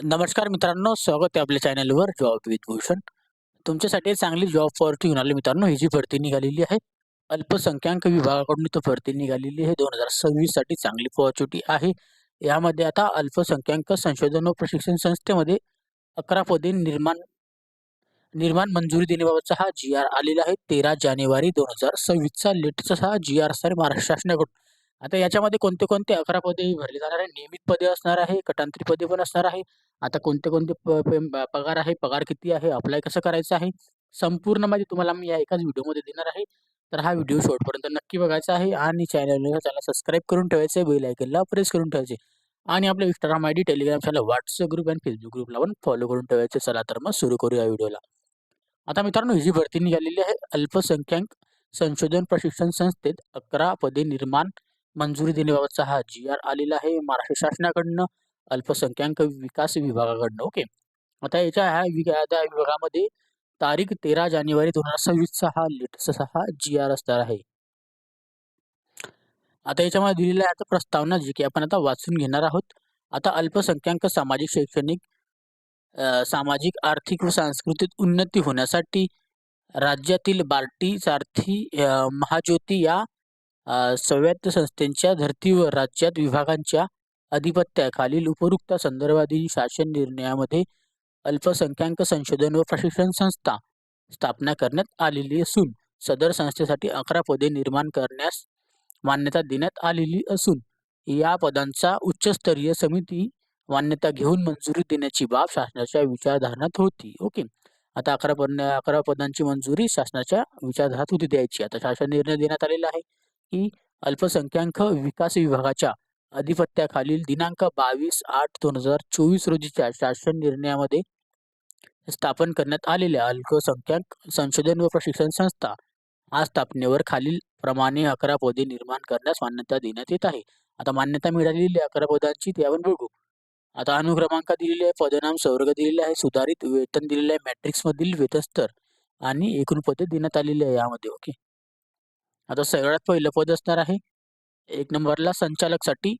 नमस्कार मित्रांनो, स्वागत आहे आपल्या चॅनलवर जॉब विथ भूषण. तुमच्यासाठी चांगली जॉब ऑपॉर्च्युनिटी घेऊन आले मित्रांनो. ही जी भरती निघालेली आहे, अल्पसंख्याक विभागाकडून तो भरती निघालेली आहे 2026 साठी चांगली ऑपॉर्च्युनिटी आहे. यामध्ये आता अल्पसंख्याक संशोधन व प्रशिक्षण संस्थेमध्ये 11 पदे निर्माण निर्माण मंजुरी देण्याबाबतचा हा जी-आर आलेला आहे. 13 जानेवारी 2026 चा लेटेस्ट हा जी-आर असणार आहे महाराष्ट्र शासनाकडून. आता याच्यामध्ये कोणते-कोणते 11 पदे भरली जाणार आहे. नियमित पदे असणार आहे, कटांतरी पदे पण असणार आहे. आता कोणते-कोणते पगार आहे, पगार किती आहे, अप्लाय कसं करायचं आहे, संपूर्ण माहिती तुम्हाला मी या एकाच व्हिडिओमध्ये देणार आहे. तर हा व्हिडिओ शेवटपर्यंत नक्की बघायचा आहे आणि चॅनलला सबस्क्राईब करून ठेवायचं आहे, बेल आयकॉनला प्रेस करून ठेवायचे आणि आपल्या Instagram ID, Telegram channel, WhatsApp group आणि Facebook ग्रुपला पण फॉलो करून ठेवायचे. चला तर मग सुरू करूया व्हिडिओला. आता मित्रांनो, ही जी भरती निघालेली आहे अल्पसंख्याक संशोधन प्रशिक्षण संस्थेत 11 पदे निर्माण मंजुरी देण्याबाबतचा हा जी-आर आलेला आहे महाराष्ट्र शासनाकडनं, अल्पसंख्याक विकास विभागाकडनं. ओके. आता त्या विभागामध्ये तारीख 13 जानेवारी 2026 चा हा लेटेस्ट हा जी-आर असणार आहे. आता याच्यामध्ये दिलेलं आहे आता प्रस्तावना जी की आपण आता वाचून घेणार आहोत. आता अल्पसंख्याक सामाजिक, शैक्षणिक, सामाजिक, आर्थिक व सांस्कृतिक उन्नती होण्यासाठी राज्यातील बार्टी, सारथी, महाज्योती या स्वायत्त संस्थांच्या धर्तीवर राज्यात विभागांच्या अधिपत्याखालील उपरोक्त संदर्भातील शासन निर्णयामध्ये अल्पसंख्याक संशोधन व प्रशिक्षण संस्था स्थापना करण्यात आलेली असून सदर संस्थेसाठी 11 पदे निर्माण करण्यास मान्यता देण्यात आलेली असून या पदांचा उच्चस्तरीय समिती मान्यता घेऊन मंजुरी देण्याची बाब शासनाच्या विचारधारणात होती. ओके. आता 11 पदांची मंजुरी शासनाच्या विचारधारात होती द्यायची. आता शासन निर्णय देण्यात आलेला आहे की अल्पसंख्याक विकास विभागाच्या अधिपत्याखालील दिनांक 22/8/2024 रोजीच्या शासन निर्णयामध्ये स्थापन करण्यात आलेल्या अल्पसंख्याक संशोधन व प्रशिक्षण संस्था आज स्थापनेवर खालील प्रमाणे 11 पदे निर्माण करण्यास मान्यता देण्यात येत आहे. आता मान्यता मिळालेली 11 पदांची ते आपण बघू. आता अनुक्रमांक दिलेले आहे, पदनाम संवर्ग दिलेले आहे, सुधारित वेतन दिलेले आहे, मॅट्रिक्स मधील वेतन स्तर आणि एकूण पदे देण्यात आलेली आहे यामध्ये. ओके. आता सगळ्यात पहिलं पद असणार आहे 1 नंबरला संचालकसाठी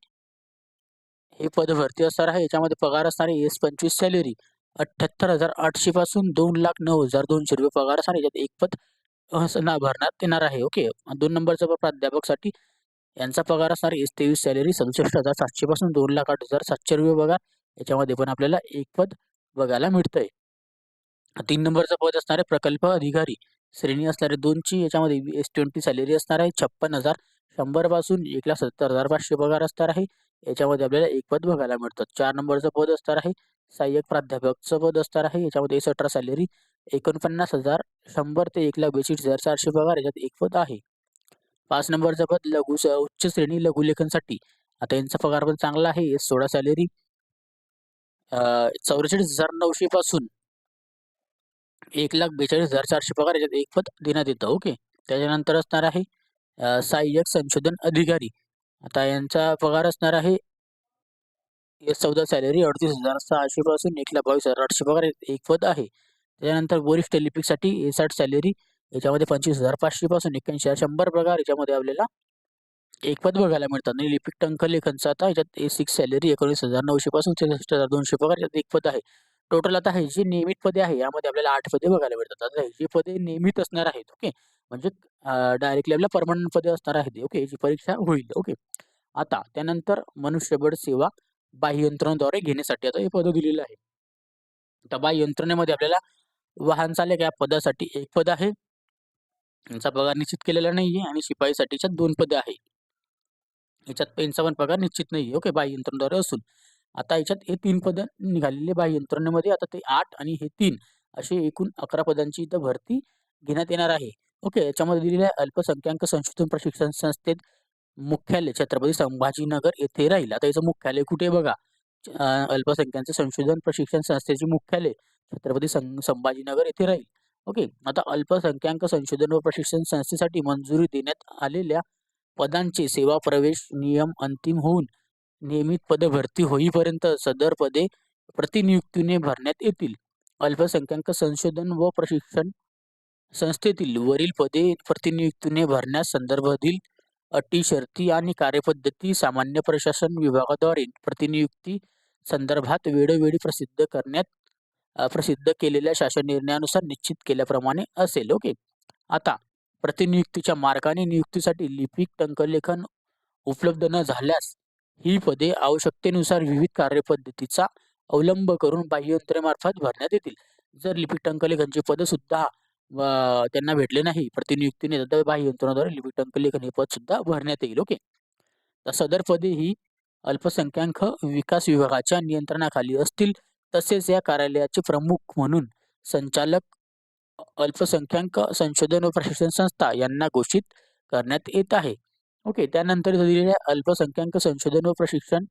हे पद भरती असणार आहे. याच्यामध्ये पगार असणार आहे S25 सॅलरी 78,800 पासून 2,09,200 पगार असणार. याच्यात एक पद भरण्यात येणार आहे. ओके. 2 नंबरचा प्राध्यापकसाठी यांचा पगार असणार S23 सॅलरी 67,700 पासून 2,08,700 पगार. याच्यामध्ये पण आपल्याला एक पद बघायला मिळतंय. 3 नंबरचं पद असणार आहे प्रकल्प अधिकारी, श्रेणी असणारे 2 ची. याच्यामध्ये S20 सॅलरी असणार आहे 56,100 पासून 1,70,500 पगार असणार आहे. याच्यामध्ये आपल्याला एक पद बघायला मिळतं. 4 नंबरचं पद असणार आहे सहाय्यक प्राध्यापकचं पद असणार आहे. याच्यामध्ये 17 सॅलरी 49,100 ते 1,42,400 पगार. याच्यात एक पद आहे. 5 नंबरचं पद उच्च श्रेणी लघुलेखनसाठी. आता यांचा पगार पण चांगला आहे. 16 सॅलरी 44,900 पासून 1,42,400 पगार. याच्यात एक पद देण्यात येतं. ओके. त्याच्यानंतर असणार आहे सहाय्यक संशोधन अधिकारी. आता यांचा पगार असणार आहे S14 सॅलरी 38,600 पासून 1,22,800 पगार. एक पद आहे. त्याच्यानंतर वरिष्ठ लिपिकसाठी A60 सॅलरी. याच्यामध्ये 25,500 पासून 81,100 पगार. याच्यामध्ये आपल्याला एक पद बघायला मिळतात. आणि लिपिक टंकलेखनचा आता याच्यात A6 सॅलरी 19,900 पासून 63,200 पगार. याच्यात एक पद आहे. टोटल आता हे जे नियमित पदे आहे यामध्ये आपल्याला 8 पदे बघायला मिळतात. आता ही जी पदे नियमित असणार आहेत. ओके. म्हणजे डायरेक्टली आपल्या परमनंट पदे असणार आहेत. ओके. याची परीक्षा होईल. ओके. आता त्यानंतर मनुष्यबळ सेवा बाह्य यंत्रणेद्वारे घेण्यासाठी आता हे पद दिलेलं आहे. आता बाह्य यंत्रणेमध्ये आपल्याला वाहन चालक या पदासाठी एक पद आहे. यांचा पगार निश्चित केलेला नाहीये आणि शिपाईसाठीच्या 2 पदे आहे. याच्यात यांचा पण पगार निश्चित नाहीये. ओके. बाह्य यंत्रणेद्वारे असून आता याच्यात हे 3 पद निघालेले बाह्य यंत्रणेमध्ये. आता ते 8 आणि हे 3 असे एकूण 11 पदांची इथं भरती घेण्यात येणार आहे. ओके. याच्यामध्ये दिलेले आहे अल्पसंख्याक संशोधन प्रशिक्षण संस्थेत मुख्यालय छत्रपती संभाजीनगर येथे राहील. आता याचं मुख्यालय कुठे बघा, अल्पसंख्याक संशोधन प्रशिक्षण संस्थेचे मुख्यालय छत्रपती संभाजीनगर येथे राहील. ओके. आता अल्पसंख्याक संशोधन व प्रशिक्षण संस्थेसाठी मंजुरी देण्यात आलेल्या पदांचे सेवा प्रवेश नियम अंतिम होऊन नियमित पदे भरती होईपर्यंत सदर पदे प्रतिनियुक्तीने भरण्यात येतील. अल्पसंख्याक संशोधन व प्रशिक्षण संस्थेतील वरील पदे प्रतिनियुक्तीने भरण्यास संदर्भातील अटी, शर्ती आणि कार्यपद्धती सामान्य प्रशासन विभागाद्वारे प्रतिनियुक्ती संदर्भात वेळोवेळी प्रसिद्ध केलेल्या शासन निर्णयानुसार निश्चित केल्याप्रमाणे असेल. ओके. आता प्रतिनियुक्तीच्या मार्गाने नियुक्तीसाठी लिपिक टंकलेखन उपलब्ध न झाल्यास ही पदे आवश्यकतेनुसार विविध कार्यपद्धतीचा अवलंब करून बाह्ययंत्रेमार्फत भरण्यात येतील. जर लिपिक टंकलेखनची पद सुद्धा त्यांना भेटले नाही प्रतिनियुक्तीने, तर बाह्ययंत्रणेद्वारे लिपिक टंकलेखन हे पद सुद्धा भरण्यात येईल. ओके. तर सदर पदे ही अल्पसंख्याक विकास विभागाच्या नियंत्रणाखाली असतील. तसेच या कार्यालयाचे प्रमुख म्हणून संचालक अल्पसंख्याक संशोधन व प्रशिक्षण संस्था यांना घोषित करण्यात येत आहे. ओके. त्यानंतर दिलेल्या अल्पसंख्याक संशोधन व प्रशिक्षण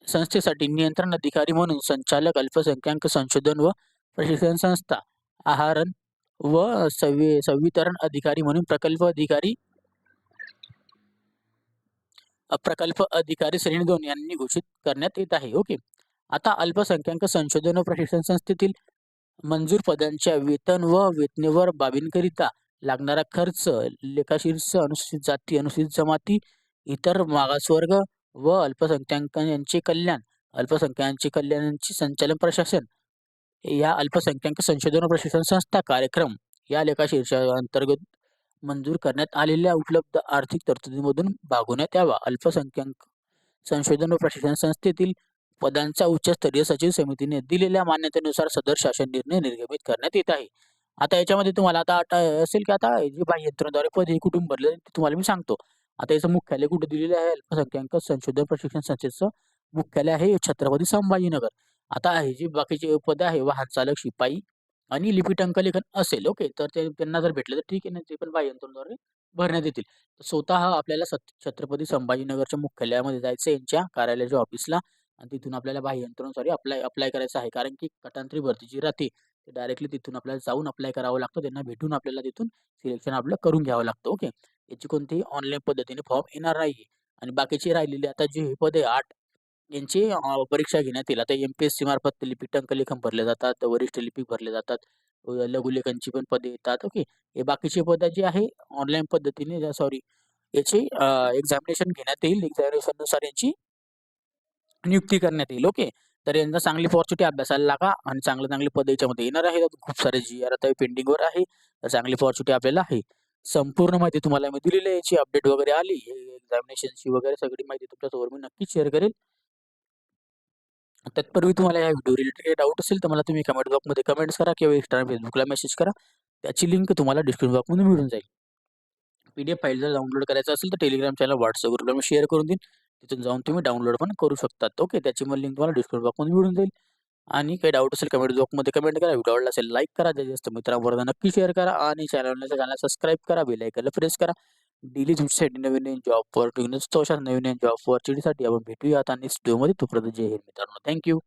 संस्थेसाठी नियंत्रण अधिकारी म्हणून संचालक अल्पसंख्याक संशोधन व प्रशिक्षण संस्था, आहारण व संवितरण अधिकारी म्हणून प्रकल्प अधिकारी श्रेणी 2 यांनी घोषित करण्यात येत आहे. ओके. आता अल्पसंख्याक संशोधन व प्रशिक्षण संस्थेतील मंजूर पदांच्या वेतन व वेतनेवर बाबींकरिता लागणारा खर्च लेखाशीर्ष अनुसूचित जाती, अनुसूचित जमाती, इतर मागासवर्ग व अल्पसंख्याकांचे कल्याणाचे संचालन प्रशासन या अल्पसंख्याक संशोधन व प्रशिक्षण संस्था कार्यक्रम या लेखाशीर्षाअंतर्गत मंजूर करण्यात आलेल्या उपलब्ध आर्थिक तरतुदीमधून भागवण्यात यावा. अल्पसंख्याक संशोधन व प्रशिक्षण संस्थेतील पदांचा उच्चस्तरीय सचिव समितीने दिलेल्या मान्यतेनुसार सदर शासन निर्णय निर्गमित करण्यात येत आहे. आता याच्यामध्ये तुम्हाला आता असेल की आता जे बाह्ययंत्रणेद्वारे पद हे कुठून भरले ते तुम्हाला मी सांगतो. आता याचं मुख्यालय कुठे दिलेलं आहे? अल्पसंख्याक संशोधन प्रशिक्षण संस्थेचं मुख्यालय आहे छत्रपती संभाजीनगर. आता हे जे बाकीचे पद आहे वाहन चालक, शिपाई आणि लिपिक टंकलेखन असेल. ओके. तर त्यांना जर भेटलं तर ठीक आहे, नाही ते पण बाह्ययंत्रणेद्वारे भरण्यात येतील. स्वतः आपल्याला छत्रपती संभाजीनगरच्या मुख्यालयामध्ये जायचं यांच्या कार्यालयाच्या ऑफिसला आणि तिथून आपल्याला बाह्ययंत्रणेद्वारे अप्लाय करायचं आहे. कारण की कटांतरी भरती जी राहते ते डायरेक्टली तिथून आपल्याला जाऊन अप्लाय करावं लागतं. त्यांना भेटून आपल्याला तिथून सिलेक्शन आपलं करून घ्यावं लागतं. ओके. याची कोणतीही ऑनलाईन पद्धतीने फॉर्म येणार नाहीये. आणि बाकीचे राहिलेले आता जे हे पद आहे 8 यांची परीक्षा घेण्यात येईल. आता एम-पी-एस-सी मार्फत लिपिक टंकलेखन भरले जातात, वरिष्ठ लिपिक भरले जातात, लघुलेखनची पण पदे येतात. ओके. हे बाकीचे पद जे आहे ऑनलाईन पद्धतीने याची एक्झामिनेशन घेण्यात येईल. एक्झामिनेशननुसार यांची नियुक्ती करण्यात येईल. ओके. तर यांना चांगली पॉझिटिव्ह अभ्यासाला लागा आणि चांगले पद याच्यामध्ये येणार आहे. खूप सारे जी आर आता पेंडिंगवर आहे. तर चांगली पॉझिटिव्ह आपल्याला आहे. संपूर्ण माहिती तुम्हाला मी दिलेली आहे. याची अपडेट वगैरे आली एक्झामिनेशनची वगैरे सगळी माहिती तुमच्यासोबत मी नक्कीच शेअर करेल. तत्पूर्वी तुम्हाला या व्हिडिओ रिलेटेड काही डाऊट असेल तर मला तुम्ही कमेंट बॉक्समध्ये कमेंट्स करा किंवा इंस्टाग्राम, फेसबुकला मेसेज करा. त्याची लिंक तुम्हाला डिस्क्रिप्शन बॉक्समध्ये मिळून जाईल. PDF फाईल जर डाउनलोड करायचं असेल तर टेलिग्राम चॅनल, WhatsApp ग्रुपला मी शेअर करून देईन. तिथून जाऊन तुम्ही डाउनलोड पण करू शकतात. ओके. त्याची मग लिंक तुम्हाला डिस्क्रिप्शन बॉक्समध्ये मिळून जाईल. आणि काही डाऊट असेल कमेंट बॉक्समध्ये कमेंट करा. व्हिडिओ आवडला असेल लाईक करा, जास्तीत जास्त मित्रांबरोबर नक्की शेअर करा आणि चॅनलला सबस्क्राईब करा, बेल आयकॉनला प्रेस करा. डेली तुमच्यासाठी नवीन जॉब ऑपॉर्च्युनिटीज, अशा नवीन जॉब ऑपॉर्च्युनिटीसाठी आपण भेटूया आता नेक्स्ट व्हिडिओमध्ये. तोपर्यंत जय हिंद मित्रांनो. थँक्यू.